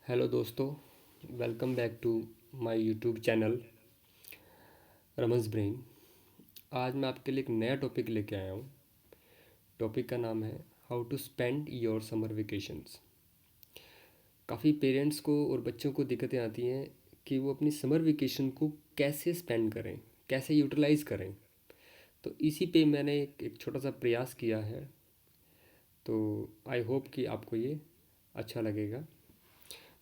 Hello दोस्तों, welcome back to my YouTube channel रमस brain. आज मैं आपके लिए एक नया टॉपिक लेके आया हूँ। टॉपिक का नाम है how to spend your summer vacations. काफ़ी पेरेंट्स को और बच्चों को दिक्कतें आती हैं कि वो अपनी समर वेकेशन को कैसे स्पेंड करें, कैसे यूटिलाइज़ करें। तो इसी पे मैंने एक छोटा सा प्रयास किया है। तो आई होप कि आपको ये अच्छा लगेगा।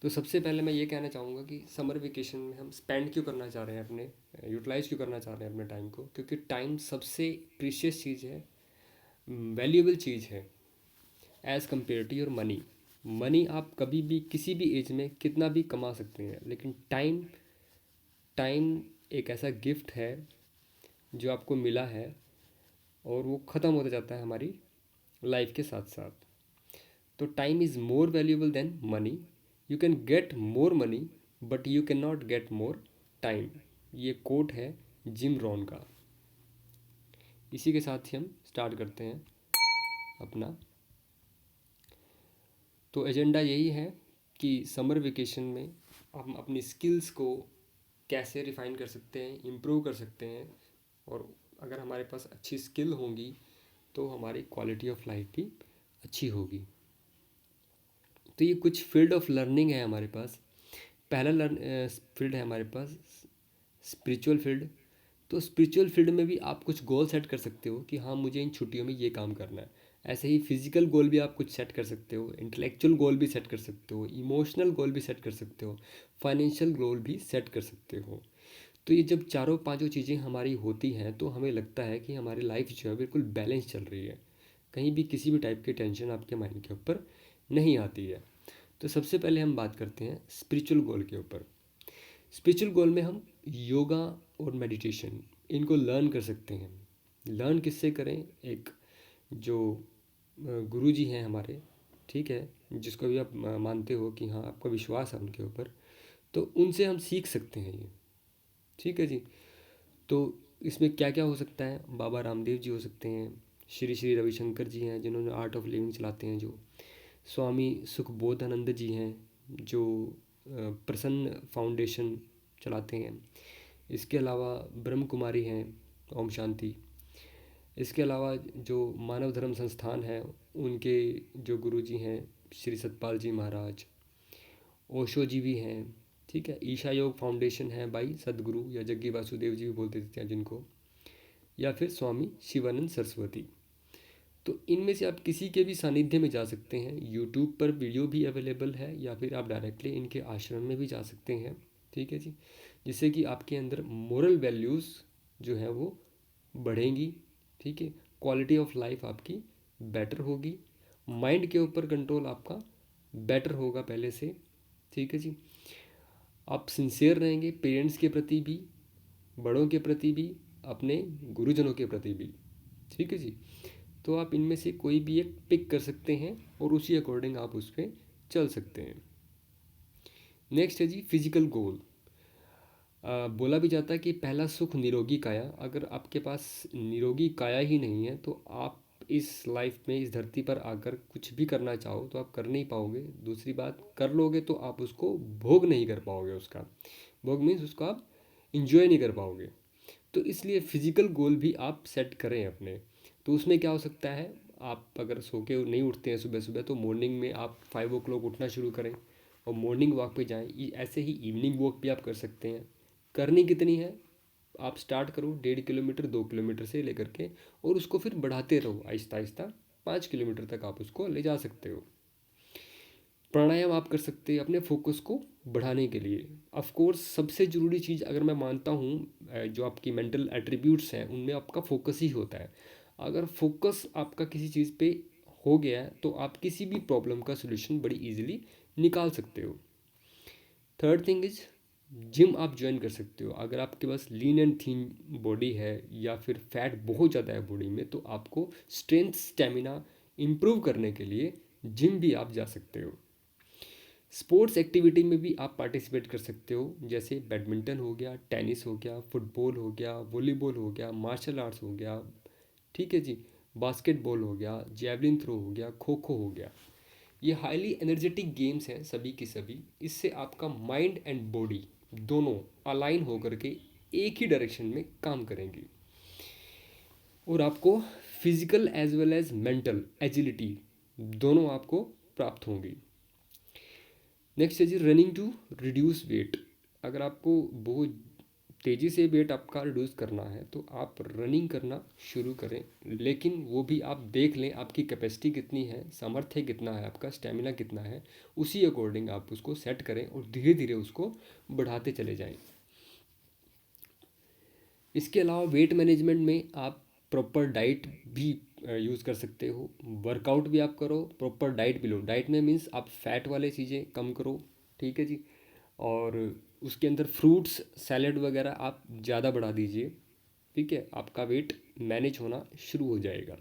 तो सबसे पहले मैं ये कहना चाहूँगा कि समर वेकेशन में हम स्पेंड क्यों करना चाह रहे हैं, अपने यूटिलाइज़ क्यों करना चाह रहे हैं अपने टाइम को। क्योंकि टाइम सबसे प्रीशियस चीज़ है, वैल्यूएबल चीज़ है as compare to your money. Money आप कभी भी किसी भी एज में कितना भी कमा सकते हैं, लेकिन टाइम टाइम एक ऐसा गिफ्ट है जो आपको मिला है और वो ख़त्म होता जाता है हमारी लाइफ के साथ साथ। तो time is more valuable then money. You can get more money but you can not get more time. ये कोट है जिम रॉन का। इसी के साथ ही हम स्टार्ट करते हैं अपना। तो एजेंडा यही है कि समर वेकेशन में हम अपनी स्किल्स को कैसे रिफ़ाइन कर सकते हैं, इम्प्रूव कर सकते हैं। और अगर हमारे पास अच्छी स्किल होंगी तो हमारी क्वालिटी ऑफ लाइफ भी अच्छी होगी। तो ये कुछ फील्ड ऑफ लर्निंग है हमारे पास। पहला फील्ड है हमारे पास स्पिरिचुअल फील्ड। तो स्पिरिचुअल फील्ड में भी आप कुछ गोल सेट कर सकते हो कि हाँ, मुझे इन छुट्टियों में ये काम करना है। ऐसे ही फिजिकल गोल भी आप कुछ सेट कर सकते हो, इंटेलेक्चुअल गोल भी सेट कर सकते हो, इमोशनल गोल भी सेट कर सकते हो, फाइनेंशियल गोल भी सेट कर सकते हो। तो ये जब चारों पांचों चीज़ें हमारी होती हैं तो हमें लगता है कि हमारी लाइफ जो है बिल्कुल बैलेंस चल रही है। कहीं भी किसी भी टाइप की टेंशन आपके माइंड के ऊपर नहीं आती है। तो सबसे पहले हम बात करते हैं स्पिरिचुअल गोल के ऊपर। स्पिरिचुअल गोल में हम योगा और मेडिटेशन इनको लर्न कर सकते हैं। लर्न किससे करें? एक जो गुरु जी हैं हमारे, ठीक है, जिसको भी आप मानते हो कि हाँ आपका विश्वास है उनके ऊपर, तो उनसे हम सीख सकते हैं ये। ठीक है जी। तो इसमें क्या क्या हो सकता है? बाबा रामदेव जी हो सकते हैं, श्री श्री रविशंकर जी हैं जिन्होंने आर्ट ऑफ लिविंग चलाते हैं, जो स्वामी सुखबोधानंद जी हैं जो प्रसन्न फाउंडेशन चलाते हैं। इसके अलावा ब्रह्म कुमारी हैं, ओम शांति। इसके अलावा जो मानव धर्म संस्थान है उनके जो गुरु जी हैं श्री सतपाल जी महाराज, ओशो जी भी हैं। ठीक है, ईशा योग फाउंडेशन है भाई सदगुरु या जग्गी वासुदेव जी भी बोल देते हैं जिनको, या फिर स्वामी शिवानंद सरस्वती। तो इनमें से आप किसी के भी सानिध्य में जा सकते हैं। यूट्यूब पर वीडियो भी अवेलेबल है, या फिर आप डायरेक्टली इनके आश्रम में भी जा सकते हैं। ठीक है जी। जिससे कि आपके अंदर मोरल वैल्यूज़ जो हैं वो बढ़ेंगी। ठीक है, क्वालिटी ऑफ लाइफ आपकी बेटर होगी, माइंड के ऊपर कंट्रोल आपका बेटर होगा पहले से। ठीक है जी। आप सिंसियर रहेंगे पेरेंट्स के प्रति भी, बड़ों के प्रति भी, अपने गुरुजनों के प्रति भी। ठीक है जी। तो आप इनमें से कोई भी एक पिक कर सकते हैं और उसी अकॉर्डिंग आप उस पर चल सकते हैं। नेक्स्ट है जी फिजिकल गोल। बोला भी जाता है कि पहला सुख निरोगी काया। अगर आपके पास निरोगी काया ही नहीं है तो आप इस लाइफ में, इस धरती पर आकर कुछ भी करना चाहो तो आप कर नहीं पाओगे। दूसरी बात, कर लोगे तो आप उसको भोग नहीं कर पाओगे। उसका भोग मीन्स उसको आप इंजॉय नहीं कर पाओगे। तो इसलिए फिजिकल गोल भी आप सेट करें अपने। तो उसमें क्या हो सकता है, आप अगर सो के नहीं उठते हैं सुबह सुबह तो मॉर्निंग में आप 5 o'clock उठना शुरू करें और मॉर्निंग वॉक पे जाएं। ऐसे ही इवनिंग वॉक भी आप कर सकते हैं। करनी कितनी है? आप स्टार्ट करो 1.5 किलोमीटर, 2 किलोमीटर से लेकर के, और उसको फिर बढ़ाते रहो आहिस्ता आहिस्ता। 5 किलोमीटर तक आप उसको ले जा सकते हो। प्राणायाम आप कर सकते हैं अपने फोकस को बढ़ाने के लिए। ऑफ कोर्स सबसे ज़रूरी चीज़ अगर मैं मानता हूँ, जो आपकी मेंटल एट्रीब्यूट्स हैं उनमें आपका फोकस ही होता है। अगर फोकस आपका किसी चीज़ पे हो गया है तो आप किसी भी प्रॉब्लम का सोल्यूशन बड़ी इजीली निकाल सकते हो। थर्ड थिंग इज जिम आप ज्वाइन कर सकते हो। अगर आपके पास लीन एंड थीन बॉडी है या फिर फैट बहुत ज़्यादा है बॉडी में, तो आपको स्ट्रेंथ स्टेमिना इम्प्रूव करने के लिए जिम भी आप जा सकते हो। स्पोर्ट्स एक्टिविटी में भी आप पार्टिसिपेट कर सकते हो, जैसे बैडमिंटन हो गया, टेनिस हो गया, फुटबॉल हो गया, वॉलीबॉल हो गया, मार्शल आर्ट्स हो गया। ठीक है जी। बास्केटबॉल हो गया, जेवलिन थ्रो हो गया, खो खो हो गया। ये हाईली एनर्जेटिक गेम्स हैं सभी की सभी। इससे आपका माइंड एंड बॉडी दोनों अलाइन होकर के एक ही डायरेक्शन में काम करेंगी और आपको physical as well as mental agility दोनों आपको प्राप्त होंगी। नेक्स्ट है जी रनिंग टू रिड्यूस वेट। अगर आपको बहुत तेज़ी से वेट आपका रिड्यूस करना है तो आप रनिंग करना शुरू करें, लेकिन वो भी आप देख लें आपकी कैपेसिटी कितनी है, सामर्थ्य कितना है, आपका स्टेमिना कितना है, उसी अकॉर्डिंग आप उसको सेट करें और धीरे धीरे उसको बढ़ाते चले जाएं। इसके अलावा वेट मैनेजमेंट में आप प्रॉपर डाइट भी यूज़ कर सकते हो। वर्कआउट भी आप करो, प्रॉपर डाइट भी लो। डाइट में मीन्स आप फैट वाले चीज़ें कम करो, ठीक है जी। और उसके अंदर फ्रूट्स सैलेड वगैरह आप ज़्यादा बढ़ा दीजिए, ठीक है, आपका वेट मैनेज होना शुरू हो जाएगा।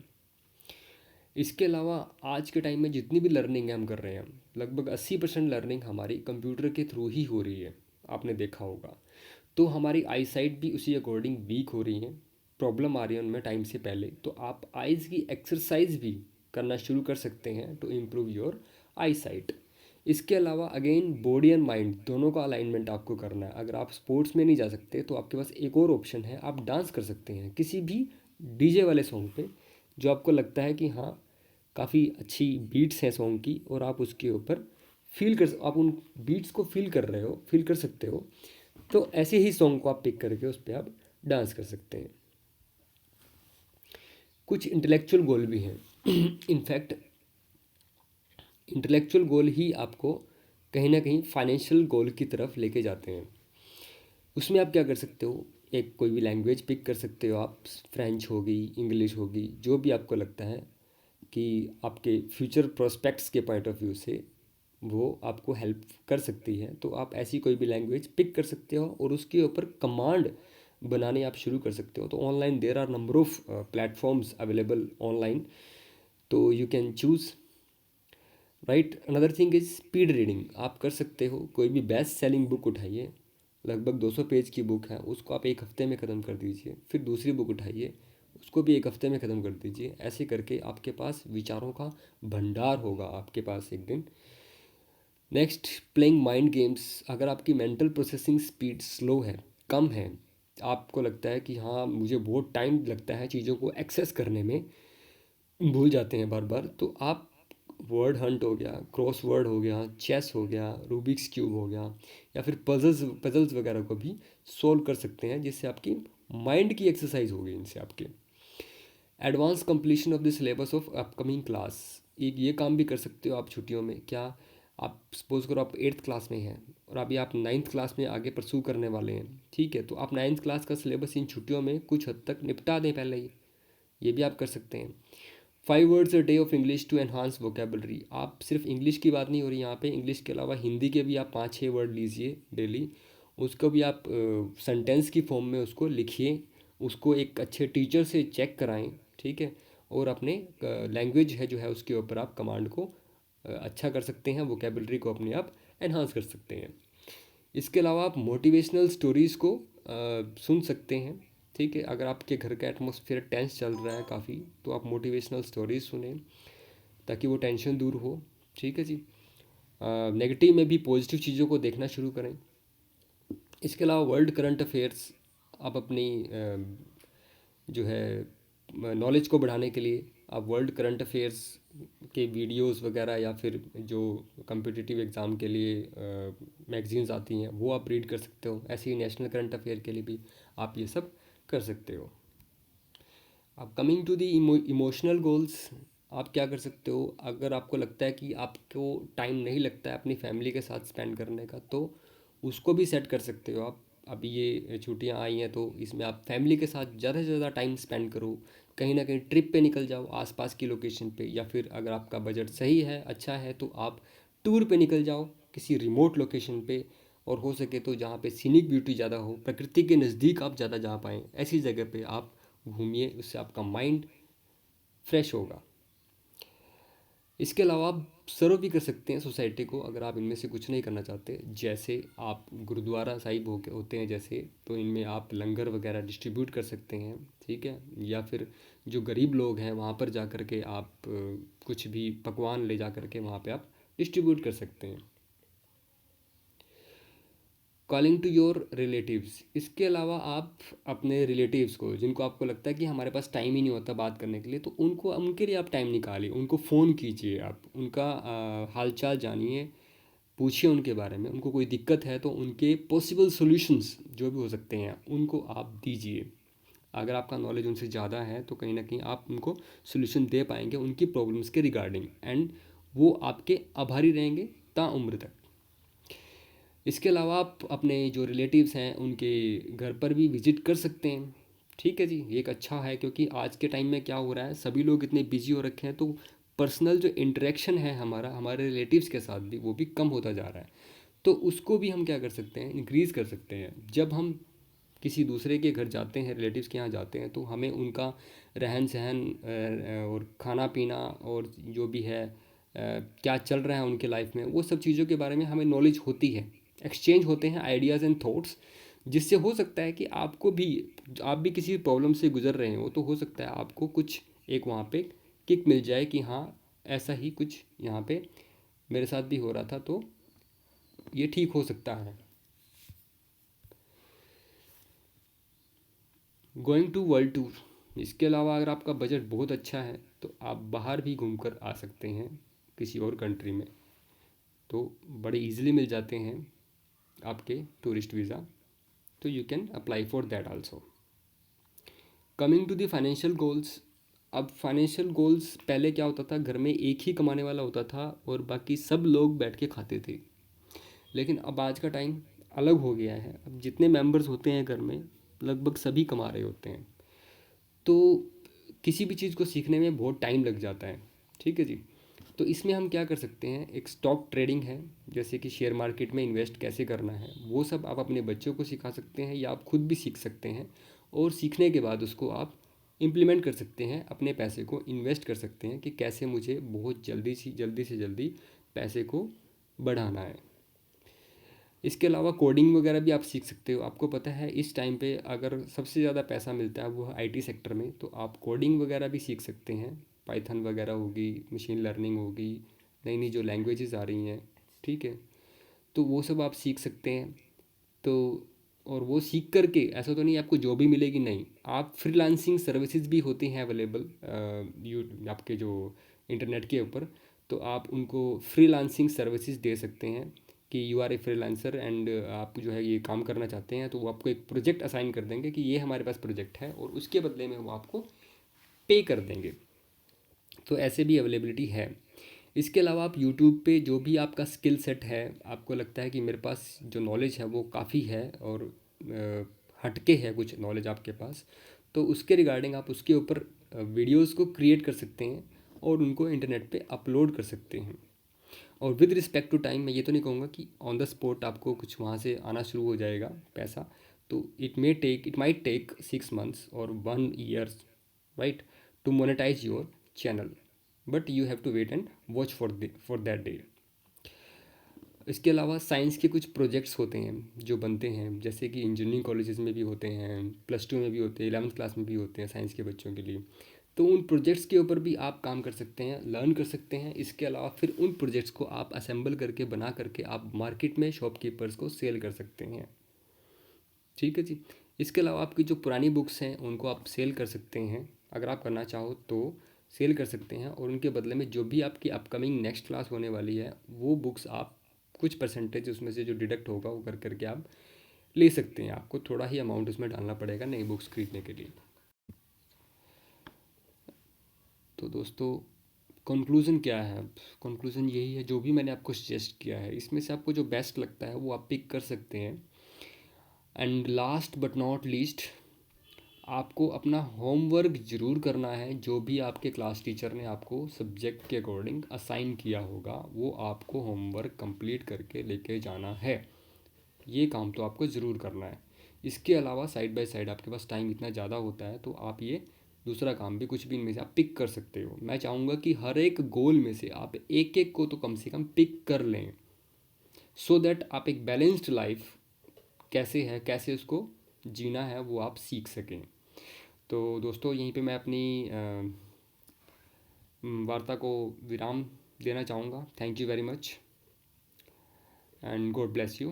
इसके अलावा आज के टाइम में जितनी भी लर्निंग है हम कर रहे हैं, लगभग 80% लर्निंग हमारी कंप्यूटर के थ्रू ही हो रही है, आपने देखा होगा। तो हमारी आई साइट भी उसी अकॉर्डिंग वीक हो रही है, प्रॉब्लम आ रही है उनमें टाइम से पहले। तो आप आइज़ की एक्सरसाइज भी करना शुरू कर सकते हैं to improve your eye sight. इसके अलावा अगेन बॉडी एंड माइंड दोनों का अलाइनमेंट आपको करना है। अगर आप स्पोर्ट्स में नहीं जा सकते तो आपके पास एक और ऑप्शन है, आप डांस कर सकते हैं किसी भी डीजे वाले सॉन्ग पे, जो आपको लगता है कि हाँ काफ़ी अच्छी बीट्स हैं सॉन्ग की और आप उसके ऊपर आप उन बीट्स को फील कर रहे हो, फील कर सकते हो। तो ऐसे ही सॉन्ग को आप पिक करके उस पर आप डांस कर सकते हैं। कुछ इंटेलेक्चुअल गोल भी हैं इनफैक्ट इंटेलेक्चुअल गोल ही आपको कहीं ना कहीं फाइनेंशियल गोल की तरफ लेके जाते हैं। उसमें आप क्या कर सकते हो, एक कोई भी लैंग्वेज पिक कर सकते हो आप, फ्रेंच होगी, इंग्लिश होगी, जो भी आपको लगता है कि आपके फ्यूचर प्रोस्पेक्ट्स के पॉइंट ऑफ व्यू से वो आपको हेल्प कर सकती है। तो आप ऐसी कोई भी लैंग्वेज पिक कर सकते हो और उसके ऊपर कमांड बनाने आप शुरू कर सकते हो। तो online there are number of platforms available online, तो you can choose right. Another thing is speed reading आप कर सकते हो। कोई भी बेस्ट सेलिंग बुक उठाइए, लगभग 200 पेज की बुक है, उसको आप एक हफ्ते में ख़त्म कर दीजिए। फिर दूसरी बुक उठाइए, उसको भी एक हफ्ते में ख़त्म कर दीजिए। ऐसे करके आपके पास विचारों का भंडार होगा आपके पास एक दिन। Next, playing mind games. अगर आपकी मेंटल प्रोसेसिंग स्पीड स्लो है, कम है, आपको लगता है कि हाँ मुझे बहुत टाइम लगता है चीज़ों को एक्सेस करने में, भूल जाते हैं बार बार, तो आप वर्ड हंट हो गया, क्रॉस वर्ड हो गया, चेस हो गया, रूबिक्स क्यूब हो गया, या फिर पजल्स वगैरह को भी सॉल्व कर सकते हैं, जिससे आपकी माइंड की एक्सरसाइज होगी इनसे आपके। Advance completion of the syllabus of upcoming class, एक ये काम भी कर सकते हो आप छुट्टियों में। क्या आप सपोज करो आप 8th क्लास में हैं और अभी आप 9th क्लास में आगे परसू करने वाले हैं, ठीक है, तो आप 9th क्लास का सिलेबस इन छुट्टियों में कुछ हद तक निपटा दें पहले ही, ये भी आप कर सकते हैं। 5 words a day of English to enhance vocabulary. आप सिर्फ इंग्लिश की बात नहीं हो रही यहाँ पे, इंग्लिश के अलावा हिंदी के भी आप 5-6 वर्ड लीजिए डेली, उसको भी आप सेंटेंस की फॉर्म में उसको लिखिए, उसको एक अच्छे टीचर से चेक कराएं, ठीक है, और अपने लैंग्वेज है जो है उसके ऊपर आप कमांड को अच्छा कर सकते हैं, वोकेबलरी को अपने आप एनहांस कर सकते हैं। इसके अलावा आप मोटिवेशनल स्टोरीज़ को सुन सकते हैं, ठीक है। अगर आपके घर का एटमॉस्फेयर टेंस चल रहा है काफ़ी, तो आप मोटिवेशनल स्टोरीज सुने ताकि वो टेंशन दूर हो, ठीक है जी। नेगेटिव में भी पॉजिटिव चीज़ों को देखना शुरू करें। इसके अलावा वर्ल्ड करंट अफेयर्स आप अपनी जो है नॉलेज को बढ़ाने के लिए आप वर्ल्ड करंट अफेयर्स के वीडियोस वगैरह, या फिर जो कम्पिटिटिव एग्ज़ाम के लिए मैगजीन्स आती हैं वो आप रीड कर सकते हो। ऐसे ही नेशनल करंट अफेयर के लिए भी आप ये सब कर सकते हो। अब coming to the emotional goals, आप क्या कर सकते हो, अगर आपको लगता है कि आपको टाइम नहीं लगता है अपनी फैमिली के साथ स्पेंड करने का, तो उसको भी सेट कर सकते हो आप। अभी ये छुट्टियां आई हैं तो इसमें आप फैमिली के साथ ज़्यादा से ज़्यादा टाइम स्पेंड करो, कहीं ना कहीं ट्रिप पे निकल जाओ आसपास की लोकेशन पे, या फिर अगर आपका बजट सही है, अच्छा है, तो आप टूर पे निकल जाओ किसी रिमोट लोकेशन पे, और हो सके तो जहाँ पे सीनिक ब्यूटी ज़्यादा हो, प्रकृति के नज़दीक आप ज़्यादा जा पाएँ, ऐसी जगह पे आप घूमिए, उससे आपका माइंड फ्रेश होगा। इसके अलावा आप सर्व भी कर सकते हैं सोसाइटी को, अगर आप इनमें से कुछ नहीं करना चाहते। जैसे आप गुरुद्वारा साहिब होते हैं जैसे, तो इनमें आप लंगर वगैरह डिस्ट्रीब्यूट कर सकते हैं, ठीक है। या फिर जो गरीब लोग हैं वहाँ पर जा कर के आप कुछ भी पकवान ले जा कर के वहाँ पे आप डिस्ट्रीब्यूट कर सकते हैं। कॉलिंग टू योर रिलेटिव्स, इसके अलावा आप अपने रिलेटिव्स को, जिनको आपको लगता है कि हमारे पास टाइम ही नहीं होता बात करने के लिए, तो उनको, उनके लिए आप टाइम निकालिए, उनको फ़ोन कीजिए, आप उनका हालचाल जानिए, पूछिए उनके बारे में। उनको कोई दिक्कत है तो उनके पॉसिबल सॉल्यूशंस जो भी हो सकते हैं उनको आप दीजिए। अगर आपका नॉलेज उनसे ज़्यादा है तो कहीं ना कहीं आप उनको सोल्यूशन दे पाएंगे उनकी प्रॉब्लम्स के रिगार्डिंग, एंड वो आपके आभारी रहेंगे ताउम्र तक। इसके अलावा आप अपने जो रिलेटिव्स हैं उनके घर पर भी विज़िट कर सकते हैं, ठीक है जी। ये एक अच्छा है, क्योंकि आज के टाइम में क्या हो रहा है, सभी लोग इतने बिजी हो रखे हैं, तो पर्सनल जो इंटरेक्शन है हमारा हमारे रिलेटिव्स के साथ भी, वो भी कम होता जा रहा है। तो उसको भी हम क्या कर सकते हैं, इंक्रीज़ कर सकते हैं। जब हम किसी दूसरे के घर जाते हैं, रिलेटिव्स के यहाँ जाते हैं, तो हमें उनका रहन सहन और खाना पीना और जो भी है क्या चल रहा है उनके लाइफ में, वो सब चीज़ों के बारे में हमें नॉलेज होती है। एक्सचेंज होते हैं आइडियाज़ एंड थॉट्स, जिससे हो सकता है कि आपको भी, आप भी किसी प्रॉब्लम से गुजर रहे हो, तो हो सकता है आपको कुछ एक वहाँ पे किक मिल जाए कि हाँ, ऐसा ही कुछ यहाँ पे मेरे साथ भी हो रहा था, तो ये ठीक हो सकता है। गोइंग टू वर्ल्ड टूर, इसके अलावा अगर आपका बजट बहुत अच्छा है तो आप बाहर भी घूम कर आ सकते हैं किसी और कंट्री में, तो बड़े इजीली मिल जाते हैं आपके टूरिस्ट वीज़ा, तो you can apply for that also. Coming to the financial goals, अब फाइनेंशियल गोल्स पहले क्या होता था, घर में एक ही कमाने वाला होता था और बाकी सब लोग बैठ के खाते थे। लेकिन अब आज का टाइम अलग हो गया है, अब जितने मेंबर्स होते हैं घर में लगभग सभी कमा रहे होते हैं, तो किसी भी चीज़ को सीखने में बहुत टाइम लग जाता है, ठीक है जी। तो इसमें हम क्या कर सकते हैं, एक स्टॉक ट्रेडिंग है, जैसे कि शेयर मार्केट में इन्वेस्ट कैसे करना है, वो सब आप अपने बच्चों को सिखा सकते हैं या आप खुद भी सीख सकते हैं। और सीखने के बाद उसको आप इम्प्लीमेंट कर सकते हैं, अपने पैसे को इन्वेस्ट कर सकते हैं कि कैसे मुझे बहुत जल्दी से जल्दी पैसे को बढ़ाना है। इसके अलावा कोडिंग वगैरह भी आप सीख सकते हो। आपको पता है इस टाइम पे अगर सबसे ज़्यादा पैसा मिलता है वो है आईटी सेक्टर में, तो आप कोडिंग वगैरह भी सीख सकते हैं। पाइथन वगैरह होगी, मशीन लर्निंग होगी, नई नई जो लैंग्वेजेस आ रही हैं, ठीक है, तो वो सब आप सीख सकते हैं। तो और वो सीख करके ऐसा तो नहीं आपको जॉब ही मिलेगी, नहीं, आप फ्रीलांसिंग सर्विसेज भी होती हैं अवेलेबल यू आपके जो इंटरनेट के ऊपर, तो आप उनको फ्रीलांसिंग सर्विसेज दे सकते हैं कि you are a freelancer and आप जो है ये काम करना चाहते हैं, तो वो आपको एक प्रोजेक्ट असाइन कर देंगे कि ये हमारे पास प्रोजेक्ट है, और उसके बदले में वो आपको पे कर देंगे। तो ऐसे भी अवेलेबिलिटी है। इसके अलावा आप यूट्यूब पे जो भी आपका स्किल सेट है, आपको लगता है कि मेरे पास जो नॉलेज है वो काफ़ी है और हटके है कुछ नॉलेज आपके पास, तो उसके रिगार्डिंग आप उसके ऊपर वीडियोस को क्रिएट कर सकते हैं और उनको इंटरनेट पे अपलोड कर सकते हैं। और विद रिस्पेक्ट टू टाइम, मैं ये तो नहीं कहूँगा कि ऑन द स्पॉट आपको कुछ वहाँ से आना शुरू हो जाएगा पैसा, तो इट माइट टेक 6 months और 1 year, right, to monetize your channel, but you have to wait and watch for that day. इसके अलावा साइंस के कुछ प्रोजेक्ट्स होते हैं जो बनते हैं, जैसे कि इंजीनियरिंग कॉलेजेस में भी होते हैं, +2 में भी होते हैं, 11th क्लास में भी होते हैं साइंस के बच्चों के लिए। तो उन प्रोजेक्ट्स के ऊपर भी आप काम कर सकते हैं, लर्न कर सकते हैं। इसके अलावा फिर उन प्रोजेक्ट्स को आप असेंबल करके बना करके आप मार्केट में शॉपकीपर्स को सेल कर सकते हैं, ठीक है जी। इसके अलावा आपकी जो पुरानी बुक्स हैं उनको आप सेल कर सकते हैं, अगर आप करना चाहो तो सेल कर सकते हैं, और उनके बदले में जो भी आपकी अपकमिंग नेक्स्ट क्लास होने वाली है वो बुक्स आप कुछ परसेंटेज उसमें से जो डिडक्ट होगा वो कर करके आप ले सकते हैं। आपको थोड़ा ही अमाउंट उसमें डालना पड़ेगा नई बुक्स खरीदने के लिए। तो दोस्तों, कंक्लूज़न क्या है, अब कंक्लूज़न यही है, जो भी मैंने आपको सजेस्ट किया है इसमें से आपको जो बेस्ट लगता है वो आप पिक कर सकते हैं। And last but not least, आपको अपना होमवर्क ज़रूर करना है। जो भी आपके क्लास टीचर ने आपको सब्जेक्ट के अकॉर्डिंग असाइन किया होगा वो आपको होमवर्क कंप्लीट करके लेके जाना है। ये काम तो आपको ज़रूर करना है। इसके अलावा साइड बाय साइड आपके पास टाइम इतना ज़्यादा होता है तो आप ये दूसरा काम भी, कुछ भी इनमें से आप पिक कर सकते हो। मैं चाहूँगा कि हर एक गोल में से आप एक एक को तो कम से कम पिक कर लें, सो दैट आप एक बैलेंस्ड लाइफ कैसे है, कैसे उसको जीना है, वो आप सीख सकें। तो दोस्तों, यहीं पे मैं अपनी वार्ता को विराम देना चाहूँगा। Thank you very much and God bless you.